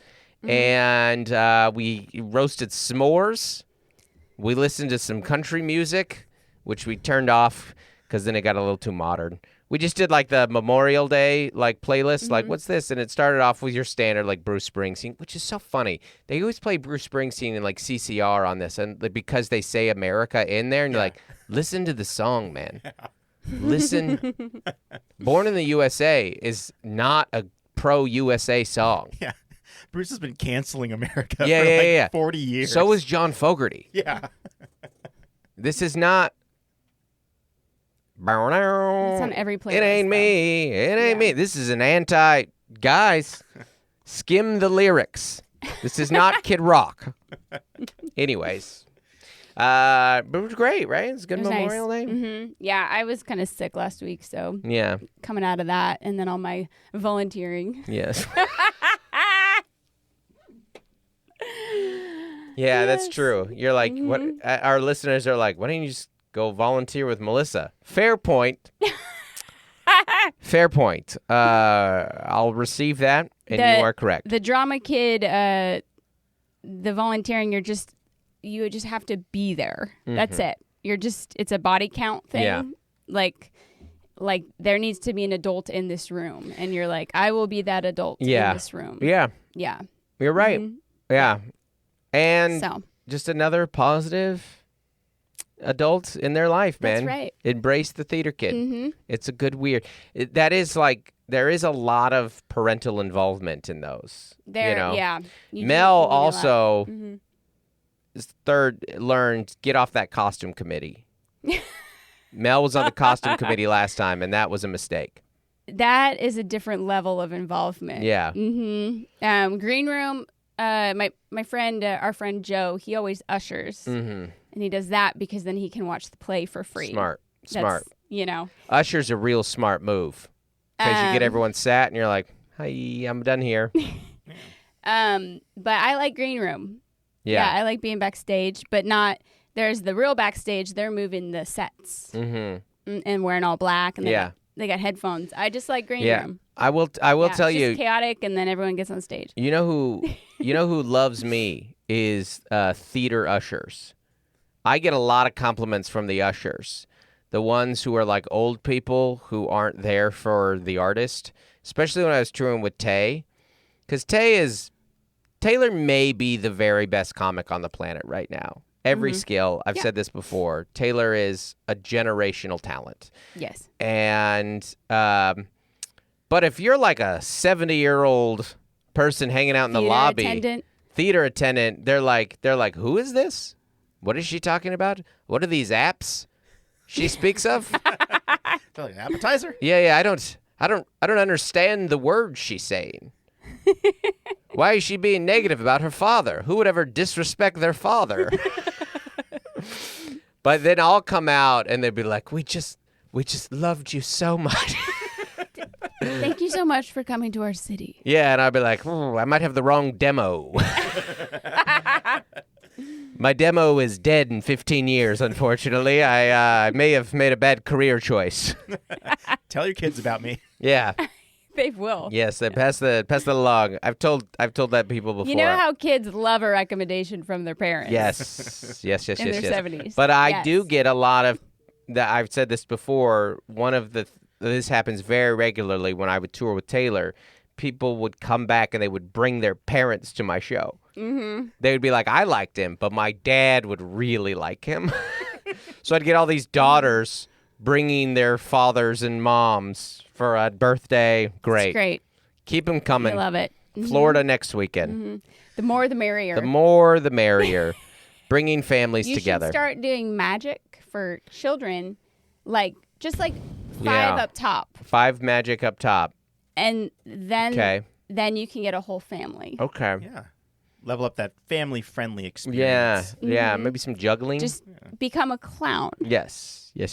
and we roasted s'mores. We listened to some country music, which we turned off because then it got a little too modern. We just did like the Memorial Day like playlist, like what's this? And it started off with your standard like Bruce Springsteen, which is so funny. They always play Bruce Springsteen and like CCR on this, and because they say America in there, and you're like, listen to the song, man. Listen. Born in the USA is not a pro-USA song. Yeah. Bruce has been canceling America for like 40 years. So is John Fogerty. Yeah. This is not. It's on every playlist. It ain't me. It ain't me. This is an guys, skim the lyrics. This is not Kid Rock. Anyways. But it was great, right? It's a good Memorial Day. Mm-hmm. Yeah, I was kind of sick last week, so yeah, coming out of that, and then all my volunteering. Yes. Yeah, that's true. You're like, what? Our listeners are like, why don't you just go volunteer with Melissa? Fair point. Fair point. I'll receive that, and you are correct. The drama kid, the volunteering, you just have to be there. That's it. It's a body count thing. Yeah. Like there needs to be an adult in this room, and you're like, I will be that adult in this room. Yeah. Yeah. You're right. Yeah. And so, just another positive adult in their life, man. That's right. Embrace the theater kid. It's a good weird. That is like, there is a lot of parental involvement in those. Yeah. Mel also learned get off that costume committee. Mel was on the costume committee last time, and that was a mistake. That is a different level of involvement. Yeah. Green room. My friend, our friend Joe, he always ushers, and he does that because then he can watch the play for free. Smart. Usher's a real smart move because you get everyone sat, and you're like, "Hi, I'm done here." But I like green room. Yeah, I like being backstage, but not. There's the real backstage. They're moving the sets and wearing all black, and they got headphones. I just like green room. I will tell it's you, just chaotic, and then everyone gets on stage. You know who loves me is theater ushers. I get a lot of compliments from the ushers, the ones who are like old people who aren't there for the artist. Especially when I was touring with Tay, because Taylor may be the very best comic on the planet right now. Every skill, I've said this before, Taylor is a generational talent. Yes. And, but if you're like a 70-year-old person hanging out in the lobby, theater attendant, they're like, who is this? What is she talking about? What are these apps she speaks of? Like an appetizer? Yeah, I don't understand the words she's saying. Why is she being negative about her father? Who would ever disrespect their father? But then I'll come out and they'll be like, we just loved you so much. Thank you so much for coming to our city. Yeah, and I'll be like, I might have the wrong demo. My demo is dead in 15 years, unfortunately. I may have made a bad career choice. Tell your kids about me. Yeah. They will. Yes, they pass the along. I've told that people before. You know how kids love a recommendation from their parents. Yes. In their 70s. But I do get a lot of that. I've said this before. This happens very regularly when I would tour with Taylor. People would come back and they would bring their parents to my show. They would be like, I liked him, but my dad would really like him. So I'd get all these daughters bringing their fathers and moms for a birthday. Great. It's great. Keep them coming. I love it. Mm-hmm. Florida next weekend. Mm-hmm. The more the merrier. The more the merrier. Bringing families together. You should start doing magic for children, just 5 up top. 5 magic up top. And then you can get a whole family. Okay. Yeah. Level up that family-friendly experience. Yeah. Maybe some juggling. Just become a clown. Yes. A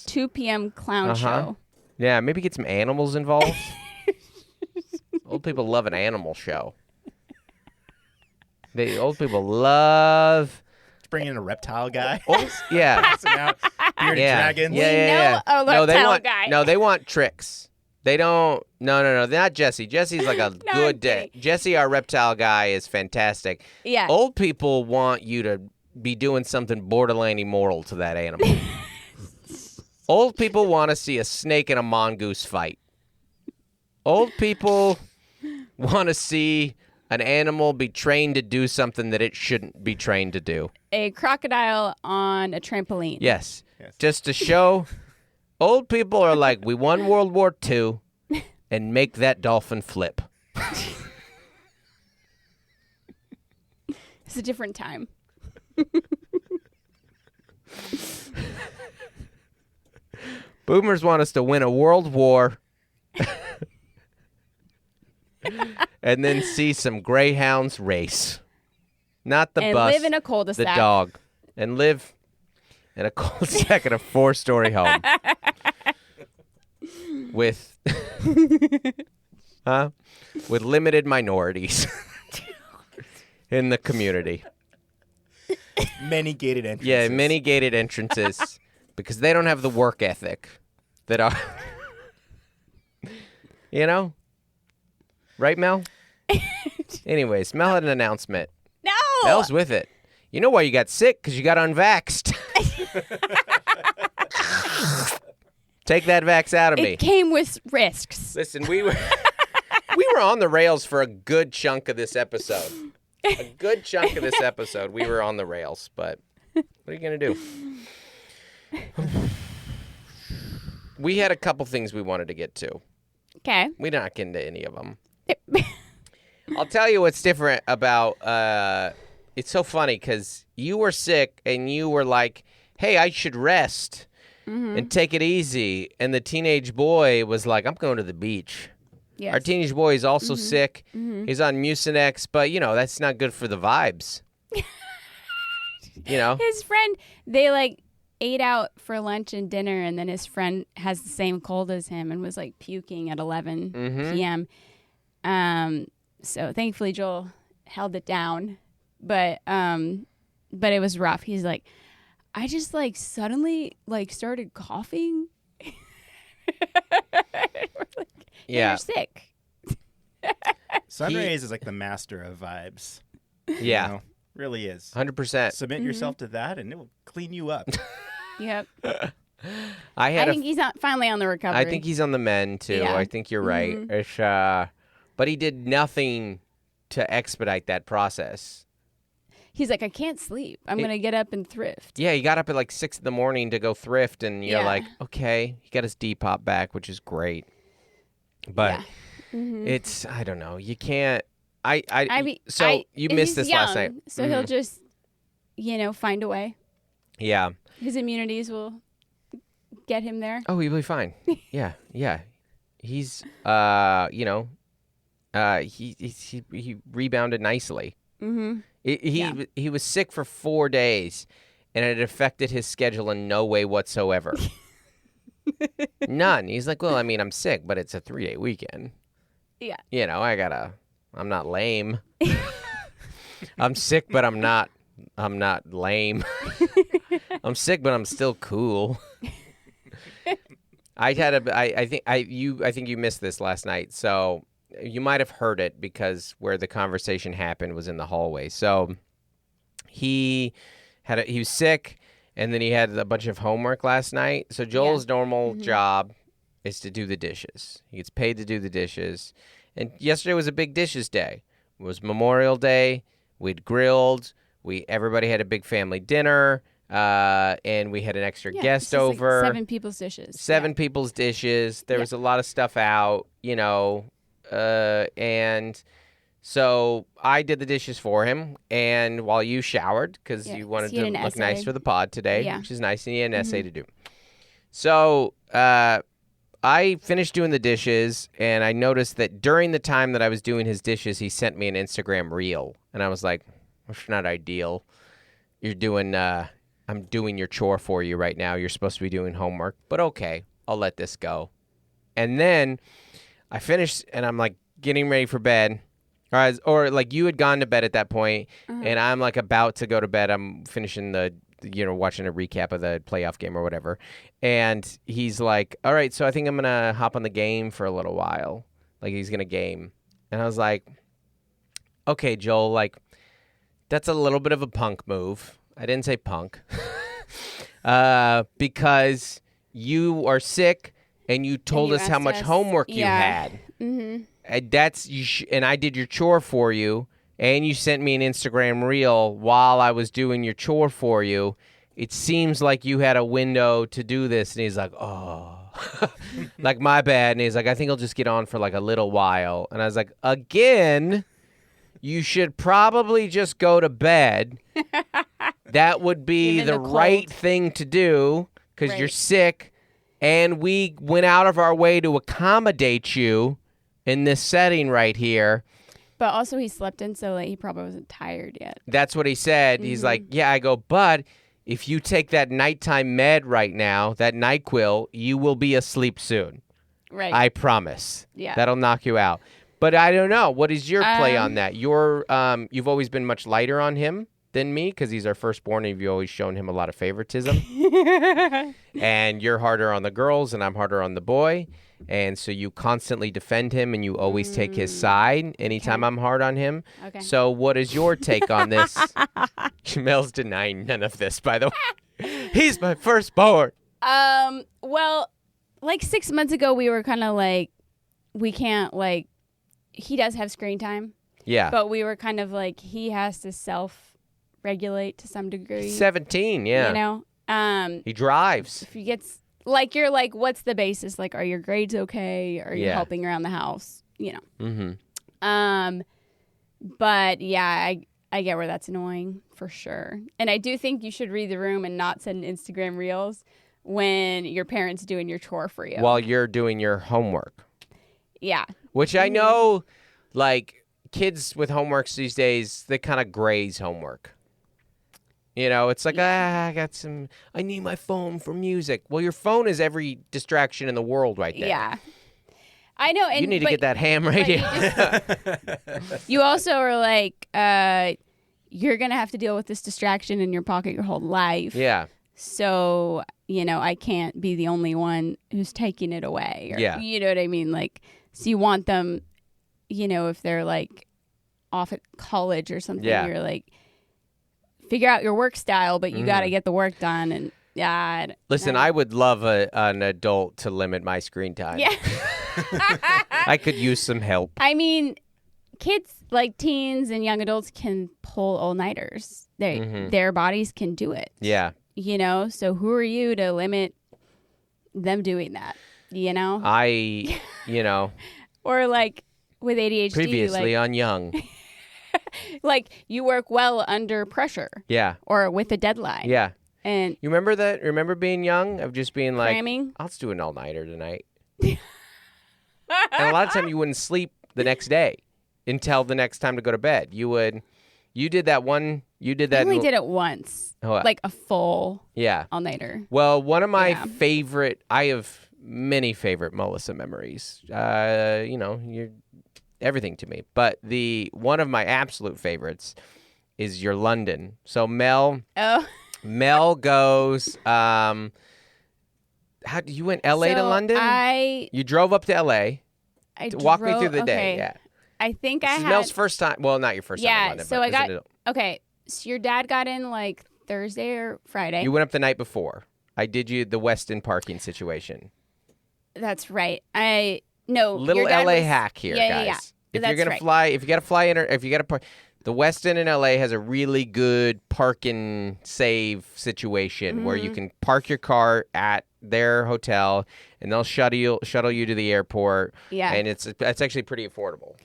2 p.m. clown show. Yeah, maybe get some animals involved. Old people love an animal show. Old people love... Let's bring in a reptile guy. Yeah. Bearded dragons. Yeah. A reptile guy. No, they want tricks. They don't... No. They're not Jesse. Jesse's like a good day. Jesse, our reptile guy, is fantastic. Yeah. Old people want you to be doing something borderline immoral to that animal. Old people want to see a snake and a mongoose fight. Old people want to see an animal be trained to do something that it shouldn't be trained to do. A crocodile on a trampoline. Yes. Just to show old people are like, we won World War II and make that dolphin flip. It's a different time. Boomers want us to win a world war and then see some greyhounds race. Not the bus. And live in a cul-de-sac. The dog. And live in a cul-de-sac in a 4-story home. With with limited minorities in the community. Many gated entrances. Yeah, many gated entrances because they don't have the work ethic that are, right, Mel? Anyways, Mel had an announcement. No! Mel's with it. You know why you got sick? Because you got unvaxxed. Take that vax out of me. It came with risks. Listen, we were on the rails for a good chunk of this episode. A good chunk of this episode, we were on the rails. But what are you going to do? We had a couple things we wanted to get to. Okay. We're not getting to any of them. I'll tell you what's different about... it's so funny because you were sick and you were like, hey, I should rest and take it easy. And the teenage boy was like, I'm going to the beach. Yes. Our teenage boy is also sick. He's on Mucinex, but, that's not good for the vibes. His friend, they, ate out for lunch and dinner, and then his friend has the same cold as him and was, puking at 11 p.m. So thankfully Joel held it down. But it was rough. He's like, I just suddenly started coughing. You're sick. Sunrays is the master of vibes. Yeah. Really is. 100%. Submit yourself to that and it will clean you up. Yep. I think he's finally on the recovery. I think he's on the mend too. Yeah. I think you're right. It's, but he did nothing to expedite that process. He's like, I can't sleep. I'm going to get up and thrift. Yeah, he got up at 6 a.m. to go thrift, and you're like, okay. He got his Depop back, which is great. But it's, I don't know. You can't. You missed this young, last night. So he'll just, find a way. Yeah. His immunities will get him there. Oh, he'll be fine. Yeah. He's, he rebounded nicely. Mm-hmm. He was sick for 4 days, and it affected his schedule in no way whatsoever. None. He's like, well, I'm sick, but it's a 3-day weekend. Yeah. I'm not lame. I'm sick, but I'm not lame. I'm sick, but I'm still cool. I think you missed this last night, so you might have heard it because where the conversation happened was in the hallway. So he was sick, and then he had a bunch of homework last night. So Joel's normal job is to do the dishes. He gets paid to do the dishes. And yesterday was a big dishes day. It was Memorial Day. We'd grilled. Everybody had a big family dinner. And we had an extra guest over. 7 people's dishes. 7 people's dishes. There was a lot of stuff out, and so I did the dishes for him, and while you showered, because you wanted to look nice for the pod today, which is nice, and you had an essay to do. So I finished doing the dishes, and I noticed that during the time that I was doing his dishes, he sent me an Instagram reel, and I was like, that's not ideal. You're doing, I'm doing your chore for you right now. You're supposed to be doing homework, but okay, I'll let this go. And then I finished, and I'm like getting ready for bed. Or like you had gone to bed at that point, and I'm like about to go to bed. I'm finishing watching a recap of the playoff game or whatever. And he's like, all right, so I think I'm going to hop on the game for a little while. Like he's going to game. And I was like, okay, Joel, like that's a little bit of a punk move. I didn't say punk. Because you are sick and you told us how much homework you had. Mm-hmm. And I did your chore for you, and you sent me an Instagram reel while I was doing your chore for you. It seems like you had a window to do this. And he's like, oh, like my bad. And he's like, I think I'll just get on for like a little while. And I was like, again, you should probably just go to bed. That would be the right thing to do because you're sick. And we went out of our way to accommodate you in this setting right here. But also he slept in so late, he probably wasn't tired yet. That's what he said. He's like, yeah, I go, but if you take that nighttime med right now, that NyQuil, you will be asleep soon. Right. I promise. Yeah. That'll knock you out. But I don't know. What is your play on that? You've always been much lighter on him than me because he's our firstborn and you've always shown him a lot of favoritism. And you're harder on the girls and I'm harder on the boy. And so you constantly defend him and you always take his side anytime I'm hard on him. Okay. So what is your take on this? Jamel's denying none of this, by the way. He's my firstborn. Well, like 6 months ago, we were kind of like, we can't like, he does have screen time. Yeah. But we were kind of like, he has to self-regulate to some degree. He's 17, yeah. You know? He drives. If he gets... Like, you're like, what's the basis? Like, are your grades okay? Are you helping around the house? You know. Mm-hmm. But, yeah, I get where that's annoying, for sure. And I do think you should read the room and not send Instagram reels when your parents doing your chore for you. While you're doing your homework. Yeah. Which I know, like, kids with homeworks these days, they kind of graze homework. You know, it's like, I need my phone for music. Well, your phone is every distraction in the world right there. Yeah. I know. And, you need to get that ham right here. You also are like, you're going to have to deal with this distraction in your pocket your whole life. Yeah. So, you know, I can't be the only one who's taking it away. Or, yeah. You know what I mean? Like, so you want them, you know, if they're like off at college or something, you're like, figure out your work style, but you got to get the work done. And listen, I would love an adult to limit my screen time. Yeah. I could use some help. I mean, kids like teens and young adults can pull all-nighters. Their bodies can do it. Yeah. You know, so who are you to limit them doing that? You know? You know. Or like with ADHD. Previously on Young. Like you work well under pressure. Yeah. Or with a deadline. Yeah. And you remember that? Remember being young? Of just being like, cramming? I'll just do an all-nighter tonight. And a lot of time you wouldn't sleep the next day until the next time to go to bed. You did that. I only did it once. Like a full all-nighter. Well, one of my favorite, I have many favorite Melissa memories. You know, you're everything to me. But one of my absolute favorites is your London. So Mel goes, you went LA to London? You drove up to LA. Walk me through the day. Yeah. I think this is Mel's first time. Well, not your first time in London. So so your dad got in like Thursday or Friday. You went up the night before. I did you the Weston parking situation. That's right. Little LA hack here, guys. Yeah. If you're gonna fly, if you gotta fly in, or if you gotta park, The Westin in LA has a really good park and save situation where you can park your car at their hotel and they'll shuttle you to the airport. Yeah. And it's actually pretty affordable.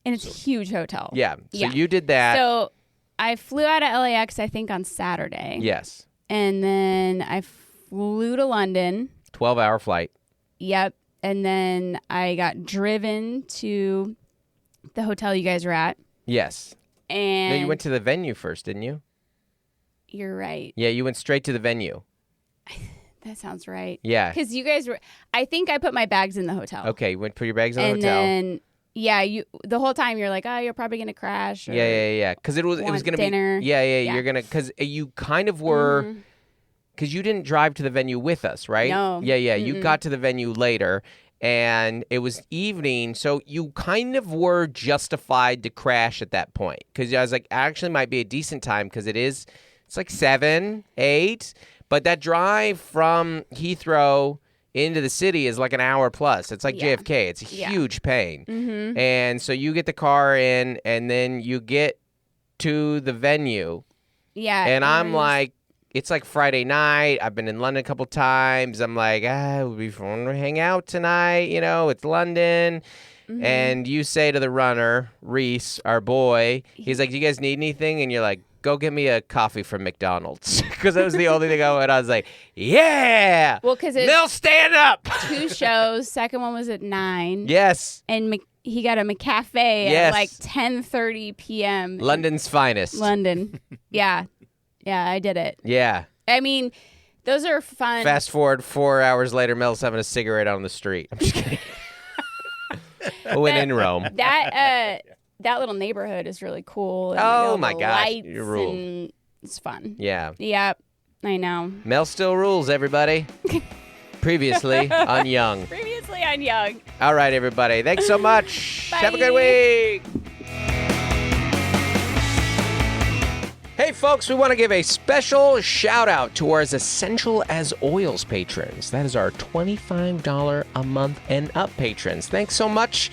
And it's a huge hotel. Yeah. So you did that. So I flew out of LAX, I think, on Saturday. Yes. And then I flew to London. 12-hour flight. Yep. And then I got driven to the hotel you guys were at. Yes. And No, you went to the venue first, didn't you? You're right. Yeah, you went straight to the venue. That sounds right. Yeah. Because you guys were, I think I put my bags in the hotel. Okay, you went to put your bags in the hotel. And then, you the whole time you're like, oh, you're probably going to crash. Or Yeah. Because it was going to be dinner. Yeah. You're gonna because you kind of were because you didn't drive to the venue with us, right? No. Yeah. You got to the venue later, and it was evening, so you kind of were justified to crash at that point because I was like, actually, might be a decent time because it's like 7, 8, but that drive from Heathrow into the city is like an hour plus. It's like JFK. It's a huge pain. And so you get the car in, and then you get to the venue. Yeah. And I'm like, it's like Friday night. I've been in London a couple times. I'm like, it would be fun to hang out tonight. You know, it's London. And you say to the runner, Reese, our boy, he's like, do you guys need anything? And you're like, go get me a coffee from McDonald's. Because that was the only thing I went. I was like, yeah. Well, because they'll stand up. 2 shows. Second one was at 9. Yes. And he got a McCafe at like 10:30 p.m. London's finest. London. Yeah, I did it. Yeah. I mean, those are fun. Fast forward 4 hours later, Mel's having a cigarette on the street. I'm just kidding. When in Rome. That little neighborhood is really cool. And Oh my the gosh, lights you rule. and it's fun. Yeah. Yep, I know. Mel still rules, everybody. Previously on Young. Previously on Young. All right, everybody. Thanks so much. Bye. Have a good week. Hey, folks, we want to give a special shout out to our Essential as Oils patrons. That is our $25 a month and up patrons. Thanks so much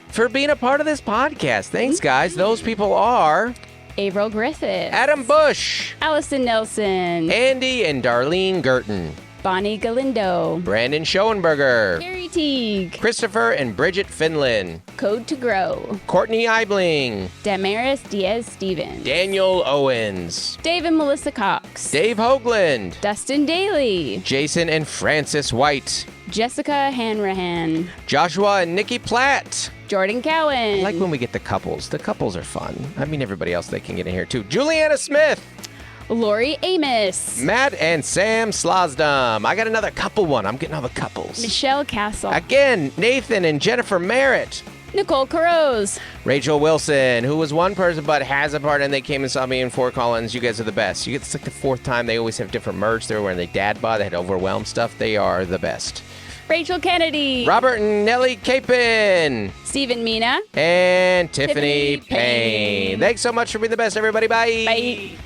for being a part of this podcast. Thanks, guys. Those people are Averill Griffith. Adam Bush, Allison Nelson. Andy and Darlene Girton, Bonnie Galindo. Brandon Schoenberger, Gary Teague. Christopher and Bridget Finlan, Code to Grow. Courtney Eibling, Damaris Diaz-Stevens. Daniel Owens, Dave and Melissa Cox. Dave Hoagland, Dustin Daly. Jason and Francis White, Jessica Hanrahan. Joshua and Nikki Platt. Jordan Cowan. I like when we get the couples. The couples are fun. I mean, everybody else they can get in here too. Juliana Smith, Lori Amos. Matt and Sam Slosdom. I got another couple one. I'm getting all the couples. Michelle Castle. Again, Nathan and Jennifer Merritt. Nicole Caroz. Rachel Wilson, who was one person but has a part, and they came and saw me in Fort Collins. You guys are the best. It's like the 4th time. They always have different merch. They were wearing the dad bod. They had overwhelmed stuff. They are the best. Rachel Kennedy. Robert and Nellie Capin. Stephen Mina. And Tiffany Tiffany Payne. Payne. Thanks so much for being the best, everybody. Bye. Bye.